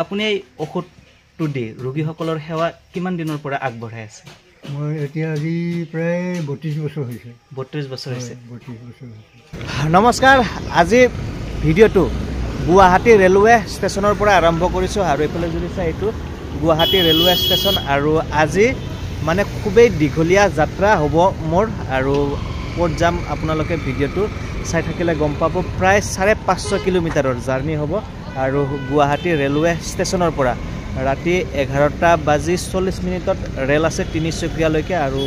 আপুনি এই ঔষধটো দি ৰোগীসকলৰ সেৱা কিমান দিনৰ পৰা আগবঢ়াই আছে? মই এতিয়া আজি প্ৰায় 32 বছৰ হৈছে। 32 বছৰ হৈছে। 32 বছৰ হৈছে। নমস্কাৰ, আজি ভিডিঅ'টো গুৱাহাটী ৰেলৱে ষ্টেচনৰ পৰা আৰম্ভ কৰিছোঁ আৰু এইফালে যদি চাই এইটো গুৱাহাটী ৰেলৱে ষ্টেচন আৰু আজি মানে খুবেই দীঘলীয়া যাত্ৰা হ'ব মোৰ আৰু ক'ত যাম আপোনালোকে ভিডিঅ'টো চাই থাকিলে গম পাব। প্ৰায় 550 কিলোমিটাৰৰ জাৰ্ণি হ'ব আৰু গুৱাহাটী ৰেলৱে ষ্টেচনৰ পৰা ৰাতি 11:40 ৰেল আছে তিনিচুকীয়ালৈকে আৰু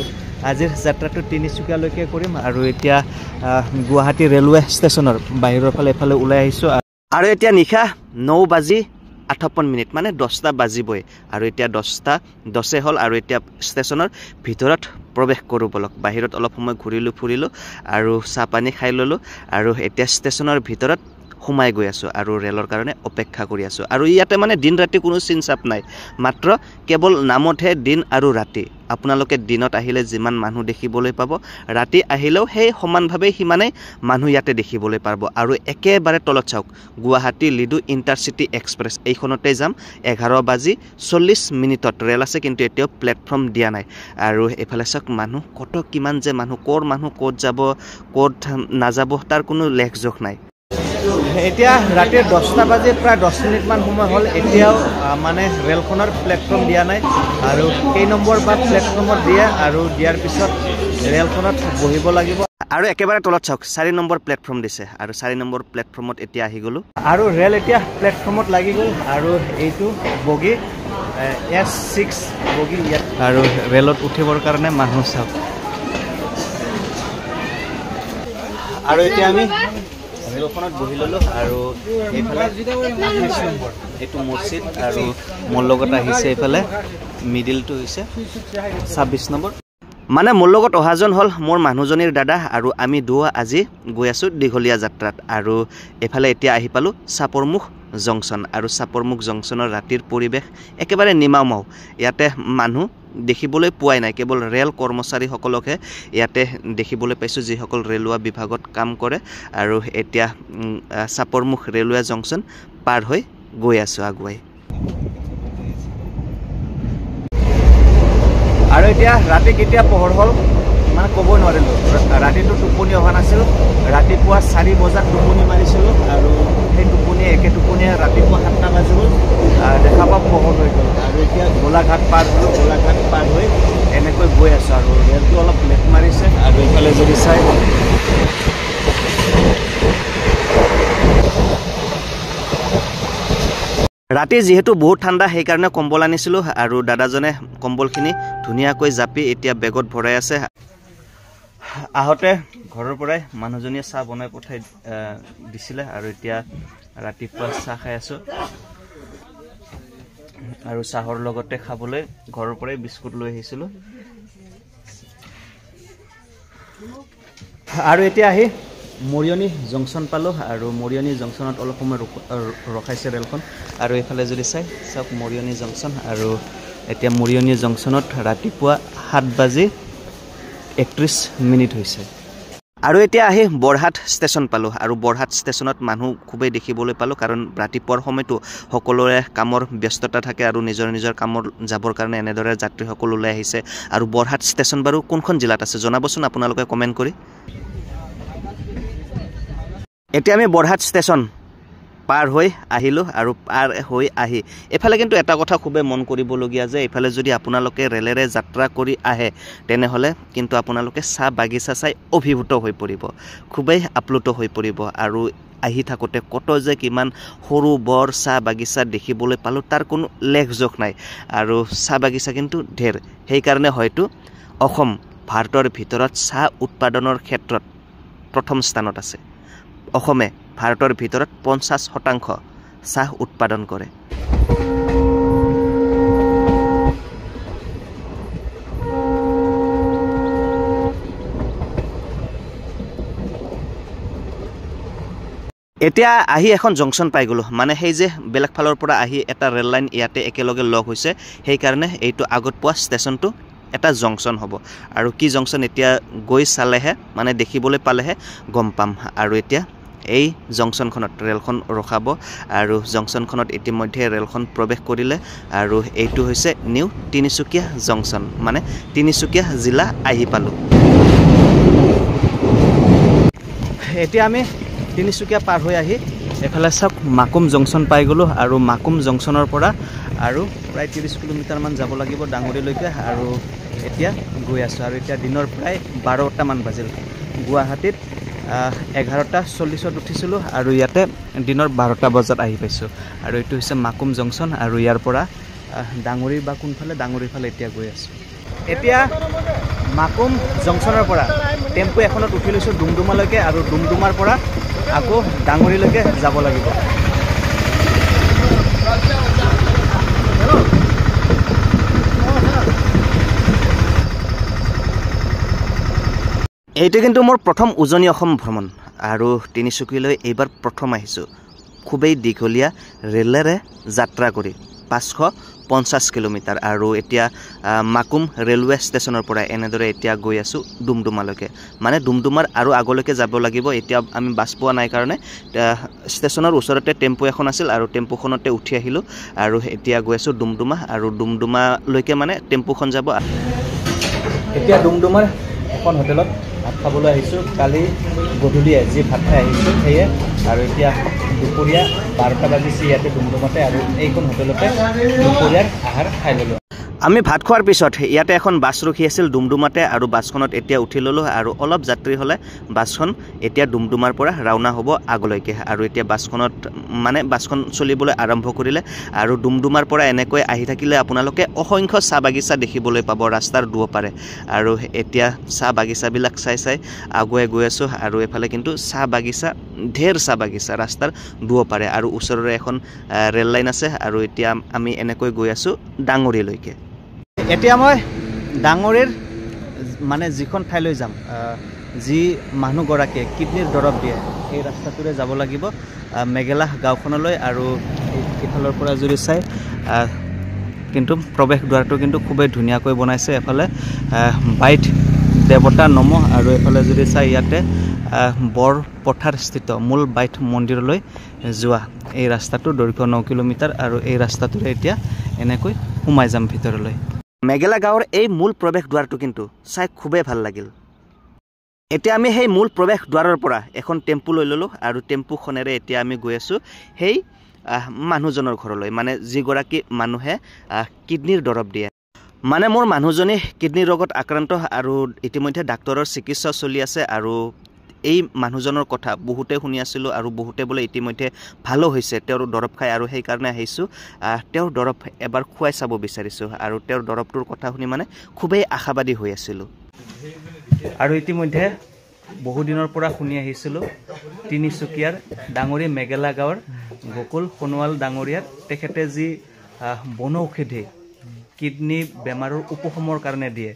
আজিৰ যাত্ৰাটো তিনিচুকীয়ালৈকে কৰিম আৰু এতিয়া গুৱাহাটী ৰেলৱে ষ্টেচনৰ বাহিৰৰ ফালে এফালে ওলাই আহিছোঁ আৰু এতিয়া নিশা 9:58 মানে 10টা বাজিবই আৰু এতিয়া 10:10 হ'ল আৰু এতিয়া ষ্টেচনৰ ভিতৰত প্ৰৱেশ কৰোঁ বলক। বাহিৰত অলপ সময় ঘূৰিলোঁ ফুৰিলোঁ আৰু চাহ পানী খাই ল'লোঁ আৰু এতিয়া ষ্টেচনৰ ভিতৰত সোমাই গৈ আছোঁ আৰু ৰেলৰ কাৰণে অপেক্ষা কৰি আছোঁ আৰু ইয়াতে মানে দিন ৰাতি কোনো চিন চাপ নাই, মাত্ৰ কেৱল নামতহে দিন আৰু ৰাতি। আপোনালোকে দিনত আহিলে যিমান মানুহ দেখিবলৈ পাব, ৰাতি আহিলেও সেই সমানভাৱে সিমানেই মানুহ ইয়াতে দেখিবলৈ পাব। আৰু একেবাৰে তলত চাওক গুৱাহাটী লিডু ইণ্টাৰচিটি এক্সপ্ৰেছ, এইখনতে যাম। 11:40 ৰেল আছে কিন্তু এতিয়াও প্লেটফৰ্ম দিয়া নাই আৰু এইফালে চাওক মানুহ কিমান যে মানুহ, ক'ৰ মানুহ ক'ত যাব ক'ত নাযাব তাৰ কোনো লেখ জোখ নাই। এতিয়া ৰাতিৰ 10টা বাজি প্ৰায় 10 মিনিটমান সময় হ'ল, এতিয়াও মানে ৰেলখনৰ প্লেটফৰ্ম দিয়া নাই আৰু কেই নম্বৰ বা প্লেটফৰ্মত দিয়ে আৰু দিয়াৰ পিছত ৰেলখনত বহিব লাগিব। আৰু একেবাৰে তলত চাওক 4 নম্বৰ প্লেটফৰ্ম দিছে আৰু 4 নম্বৰ প্লেটফৰ্মত এতিয়া আহি গ'লোঁ আৰু ৰেল এতিয়া প্লেটফৰ্মত লাগি গ'ল আৰু এইটো বগী S6 বগী ইয়াত আৰু ৰেলত উঠিবৰ কাৰণে মানুহ চাওক। আৰু এতিয়া আমি ৰেলখনত বহি ল'লোঁ আৰু এইফালে এইটো মছজিদ আৰু মোৰ লগত আহিছে এইফালে মিডিলটো হৈছে 26 নম্বৰ। মানে মোৰ লগত অহাজন হ'ল মোৰ মানুহজনীৰ দাদা আৰু আমি দুয়ো আজি গৈ আছোঁ দীঘলীয়া যাত্ৰাত আৰু এইফালে এতিয়া আহি পালোঁ চাপৰমুখ জংচন আৰু চাপৰমুখ জংচনৰ ৰাতিৰ পৰিৱেশ একেবাৰে নিমাওমাও। ইয়াতে মানুহ দেখিবলৈ পোৱাই নাই, কেৱল ৰেল কৰ্মচাৰীসকলকহে ইয়াতে দেখিবলৈ পাইছোঁ যিসকল ৰেলৱে বিভাগত কাম কৰে আৰু এতিয়া চাপৰমুখ ৰেলৱে জংচন পাৰ হৈ গৈ আছোঁ আগুৱাই। আৰু এতিয়া ৰাতি কেতিয়া পোহৰ হ'ল মানে ক'ব নোৱাৰিলোঁ, ৰাতিটো টোপনি অহা নাছিল। ৰাতিপুৱা 4 বজাত টোপনি মাৰিছিলোঁ আৰু সেই একে টোপনিয়ে ৰাতিপুৱা 7টা বাজি গ'ল, দেখা পাব পোহৰ হৈ গ'ল আৰু এতিয়া গোলাঘাট পাৰ হ'লোঁ। গোলাঘাট পাৰ হৈ এনেকৈ গৈ আছোঁ আৰু ৰেলটো অলপ লেট মাৰিছে আৰু এইফালে যদি চাই ৰাতি যিহেতু বহুত ঠাণ্ডা সেইকাৰণে কম্বল আনিছিলোঁ আৰু দাদাজনে কম্বলখিনি ধুনীয়াকৈ জাপি এতিয়া বেগত ভৰাই আছে। আহোঁতে ঘৰৰ পৰাই মানুহজনীয়ে চাহ বনাই পঠাই দিছিলে আৰু এতিয়া ৰাতিপুৱা চাহ খাই আছোঁ আৰু চাহৰ লগতে খাবলৈ ঘৰৰ পৰাই বিস্কুট লৈ আহিছিলোঁ। আৰু এতিয়া আহি মৰিয়নি জংচন পালোঁ আৰু মৰিয়নি জংচনত অলপ সময় ৰখাইছে ৰেলখন আৰু এইফালে যদি চাওক মৰিয়নি জংচন আৰু এতিয়া মৰিয়নি জংচনত ৰাতিপুৱা 7:31 হৈছে। আৰু এতিয়া আহি বৰহাট ষ্টেচন পালোঁ আৰু বৰহাট ষ্টেচনত মানুহ খুবেই দেখিবলৈ পালোঁ কাৰণ ৰাতিপুৱাৰ সময়তো সকলোৰে কামৰ ব্যস্ততা থাকে আৰু নিজৰ নিজৰ কামৰ যাবৰ কাৰণে এনেদৰে যাত্ৰীসকল ওলাই আহিছে। আৰু বৰহাট ষ্টেচন বাৰু কোনখন জিলাত আছে জনাবচোন আপোনালোকে কমেণ্ট কৰি। এতিয়া আমি বৰহাট ষ্টেচন পাৰ হৈ আহিলোঁ আৰু পাৰ হৈ আহি এইফালে কিন্তু এটা কথা খুবেই মন কৰিবলগীয়া যে এইফালে যদি আপোনালোকে ৰেলেৰে যাত্ৰা কৰি আহে তেনেহ'লে কিন্তু আপোনালোকে চাহ বাগিচা চাই অভিভূত হৈ পৰিব, খুবেই আপ্লুত হৈ পৰিব। আৰু আহি থাকোঁতে কত যে কিমান সৰু বৰ চাহ বাগিচা দেখিবলৈ পালোঁ তাৰ কোনো লেখ জোখ নাই আৰু চাহ বাগিচা কিন্তু ঢেৰ। সেইকাৰণে হয়তো অসম ভাৰতৰ ভিতৰত চাহ উৎপাদনৰ ক্ষেত্ৰত প্ৰথম স্থানত আছে। অসমে ভাৰতৰ ভিতৰত 50% চাহ উৎপাদন কৰে। এতিয়া আহি এখন জংচন পাই গ'লোঁ, মানে সেই যে বেলেগ ফালৰ পৰা আহি এটা ৰেল লাইন ইয়াতে একেলগে লগ হৈছে সেইকাৰণে এইটো আগত পোৱা ষ্টেচনটো এটা জংচন হ'ব আৰু কি জংচন এতিয়া গৈ চালেহে মানে দেখিবলৈ পালেহে গম পাম। আৰু এতিয়া এই জংচনখনত ৰেলখন ৰখাব আৰু জংচনখনত ইতিমধ্যে ৰেলখন প্ৰৱেশ কৰিলে আৰু এইটো হৈছে নিউ তিনিচুকীয়া জংচন মানে তিনিচুকীয়া জিলা আহি পালো এতিয়া আমি তিনিচুকীয়া পাৰ হৈ আহি এফালে সব মাকুম জংচন পাই গলো আৰু মাকুম জংচনৰ পৰা আৰু প্ৰায় 30 কিলোমিটাৰ মান যাব লাগিব ডাঙৰীলৈকে আৰু এতিয়া গৈ আছো আৰু এতিয়া দিনৰ প্ৰায় 12টা মান বাজিল গুৱাহাটীত 11:40ত উঠিছিলো আৰু ইয়াতে দিনৰ 12টা বজাত আহি পাইছো আৰু এইটো হৈছে মাকুম জংচন আৰু ইয়াৰ পৰা ডাঙৰীৰ বা কোনফালে ডাঙৰীৰ ফালে এতিয়া গৈ আছো এতিয়া মাকুম জংচনৰ পৰা টেম্পো এখনত উঠি লৈছো ডুমডুমালৈকে আৰু ডুমডুমাৰ পৰা আকৌ ডাঙৰীলৈকে যাব লাগিব এইটো কিন্তু মোৰ প্ৰথম উজনি অসম ভ্ৰমণ আৰু তিনিচুকীয়ালৈ এইবাৰ প্ৰথম আহিছো খুবেই দীঘলীয়া ৰেলেৰে যাত্ৰা কৰি 550 কিলোমিটাৰ আৰু এতিয়া মাকুম ৰেলৱে ষ্টেচনৰ পৰা এনেদৰে এতিয়া গৈ আছো ডুমডুমালৈকে মানে ডুমডুমাৰ আৰু আগলৈকে যাব লাগিব এতিয়া আমি বাছ পোৱা নাই কাৰণে ষ্টেচনৰ ওচৰতে টেম্পো এখন আছিল আৰু টেম্পোখনতে উঠি আহিলো আৰু এতিয়া গৈ আছো ডুমডুমা আৰু ডুমডুমালৈকে মানে টেম্পোখন যাব এতিয়া ডুমডুমাৰ এখন হোটেলত ভাত খাবলৈ আহিছো কালি গধূলিয়ে যি ভাত খাই আহিছো সেয়ে আৰু এতিয়া দুপৰীয়া 12টা বাজিছে ইয়াতে ডুমডুমাতে আৰু এইখন হোটেলতে দুপৰীয়াৰ আহাৰ খাই ললো আমি ভাত খোৱাৰ পিছত ইয়াতে এখন বাছ ৰখি আছিল ডুমডুমাতে আৰু বাছখনত এতিয়া উঠি ললো আৰু অলপ যাত্ৰী হলে বাছখন এতিয়া ডুমডুমাৰ পৰা ৰাওনা হ'ব আগলৈকে আৰু এতিয়া বাছখন চলিবলৈ আৰম্ভ কৰিলে আৰু ডুমডুমাৰ পৰা এনেকৈ আহি থাকিলে আপোনালোকে অসংখ্য চাহ বাগিচা দেখিবলৈ পাব ৰাস্তাৰ দুওপাৰে আৰু এতিয়া চাহ বাগিচাবিলাক চাই আগুৱাই গৈ আছো আৰু এফালে কিন্তু চাহ বাগিচা ঢেৰ চাহ বাগিচা ৰাস্তাৰ দুওপাৰে আৰু ওচৰৰে এখন ৰেল লাইন আছে আৰু এতিয়া আমি এনেকৈ গৈ আছো ডাঙৰীলৈকে এতিয়া মই ডাঙৰীৰ মানে যিখন ঠাইলৈ যাম যি মানুহগৰাকীয়ে কিডনিৰ দৰৱ দিয়ে সেই ৰাস্তাটোৰে যাব লাগিব মেগেলা গাঁওখনলৈ আৰু এইফালৰ পৰা যদি চাই কিন্তু প্ৰৱেশ দ্বাৰটো কিন্তু খুবেই ধুনীয়াকৈ বনাইছে এফালে বাইট দেৱতা নম আৰু এফালে যদি চাই ইয়াতে বৰ পথাৰ স্থিত মূল বাইট মন্দিৰলৈ যোৱা এই ৰাস্তাটো দৈৰ্ঘ্য 9 কিলোমিটাৰ আৰু এই ৰাস্তাটোৰে এতিয়া এনেকৈ সোমাই যাম ভিতৰলৈ মেগেলা গাঁৱৰ এই মূল প্ৰৱেশ দ্বাৰটো কিন্তু চাই খুবেই ভাল লাগিল এতিয়া আমি সেই মূল প্ৰৱেশ দ্বাৰৰ পৰা এখন টেম্পো লৈ ললো আৰু টেম্পোখনেৰে এতিয়া আমি গৈ আছো সেই মানুহজনৰ ঘৰলৈ মানে যিগৰাকী মানুহে কিডনিৰ দৰৱ দিয়ে মানে মোৰ মানুহজনে কিডনিৰ ৰোগত আক্ৰান্ত আৰু ইতিমধ্যে ডাক্তৰৰ চিকিৎসা চলি আছে আৰু এই মানুহজনৰ কথা বহুতে শুনি আছিলো আৰু বহুতে বলে ইতিমধ্যে ভালো হৈছে তেওঁৰ দৰৱ খাই আৰু সেই কাৰণে আহিছো তেওঁৰ দৰৱ এবাৰ খুৱাই চাব বিচাৰিছো আৰু তেওঁৰ দৰৱটোৰ কথা শুনি মানে খুবেই আশাবাদী হৈ আছিলো আৰু ইতিমধ্যে বহু দিনৰ পৰা শুনি আহিছিলো তিনিচুকীয়াৰ ডাঙৰী মেগেলা গাঁৱৰ গোকুল সোণোৱাল ডাঙৰীয়াৰ তেখেতে যি বনৌষধি কিডনি বেমাৰৰ উপশমৰ কাৰণে দিয়ে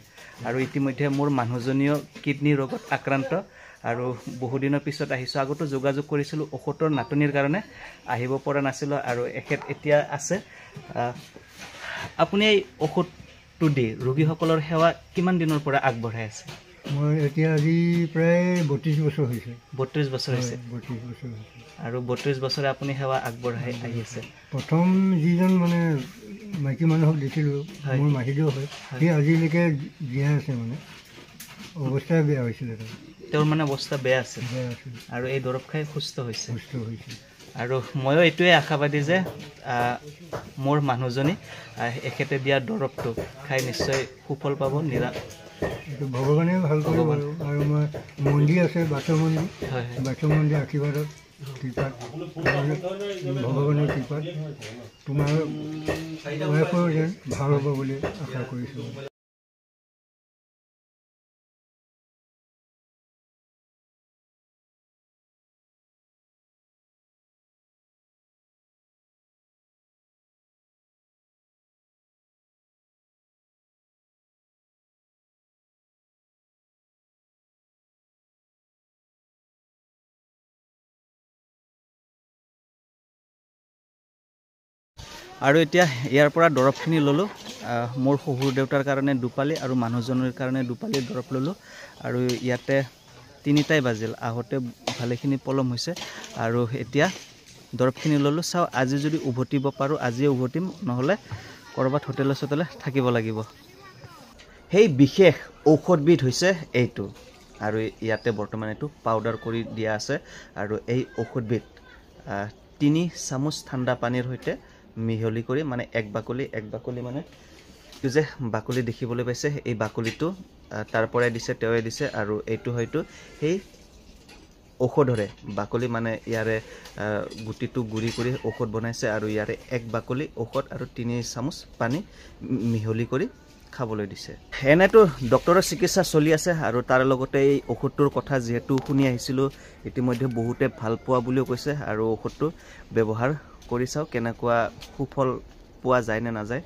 আৰু ইতিমধ্যে মোৰ মানুহজনীও কিডনি ৰোগত আক্ৰান্ত আৰু বহু দিনৰ পিছত আহিছো আগতো যোগাযোগ কৰিছিলো ঔষধৰ নাটনিৰ কাৰণে আহিব পৰা নাছিল আৰু এখেত এতিয়া আছে আপুনি এই ঔষধটো দি ৰোগীসকলৰ সেৱা কিমান দিনৰ পৰা আগবঢ়াই আছে মই এতিয়া আজি প্ৰায় 32 বছৰ হৈছে 32 বছৰ হৈছে 32 বছৰ হৈছে আৰু 32 বছৰে আপুনি সেৱা আগবঢ়াই আহি আছে প্ৰথম যিজন মানে মাইকী মানুহক দেখিলো মোৰ মাহিদেউ হয় সি আজিলৈকে জীয়াই আছে মানে অৱস্থা বেয়া হৈছিল তেওঁৰ মানে অৱস্থা বেয়া আছিল আৰু এই দৰৱ খাই সুস্থ হৈছে আৰু ময়ো এইটোৱে আশাবাদী যে মোৰ মানুহজনী এখেতে দিয়া দৰৱটো খাই নিশ্চয় সুফল পাব ভগৱানে ভাল কৰিব আৰু মই মন্দিৰ আছে বাথৌ মন্দিৰ আশীৰ্বাদত কৃপাত ভগৱানৰ কৃপাত তোমাৰ ৱাইফৰ যেন ভাল হ'ব বুলি আশা কৰিছোঁ আৰু এতিয়া ইয়াৰ পৰা দৰৱখিনি ললো মোৰ শহুৰ দেউতাৰ কাৰণে দুপালি আৰু মানুহজনৰ কাৰণে দুপালি দৰৱ ললো আৰু ইয়াতে 3টাই বাজিল আহোঁতে ভালেখিনি পলম হৈছে আৰু এতিয়া দৰৱখিনি ল'লোঁ চাওঁ আজি যদি উভতিব পাৰোঁ আজিয়ে উভতিম নহ'লে ক'ৰবাত হোটেলে চোটেলে থাকিব লাগিব সেই বিশেষ ঔষধবিধ হৈছে এইটো আৰু ইয়াতে বৰ্তমান এইটো পাউডাৰ কৰি দিয়া আছে আৰু এই ঔষধবিধ 3 চামুচ ঠাণ্ডা পানীৰ সৈতে মিহলি কৰি মানে এক বাকলি মানে এই যে বাকলি দেখিবলৈ পাইছে এই বাকলিটো তাৰ পৰাই দিছে তেৱে দিছে আৰু এইটো হয়তো সেই ঔষধৰে বাকলি মানে ইয়াৰে গুটিটো গুৰি কৰি ঔষধ বনাইছে আৰু ইয়াৰে এক বাকলি ঔষধ আৰু 3 চামুচ পানী মিহলি কৰি খাবলৈ দিছে এনেটো ডক্টৰৰ চিকিৎসা চলি আছে আৰু তাৰ লগতে এই ঔষধটোৰ কথা যেহেতু শুনি আহিছিলোঁ ইতিমধ্যে বহুতে ভাল পোৱা বুলিও কৈছে আৰু ঔষধটো ব্যৱহাৰ কৰি চাও কেনেকুৱা সুফল পোৱা যায় নে নাযায়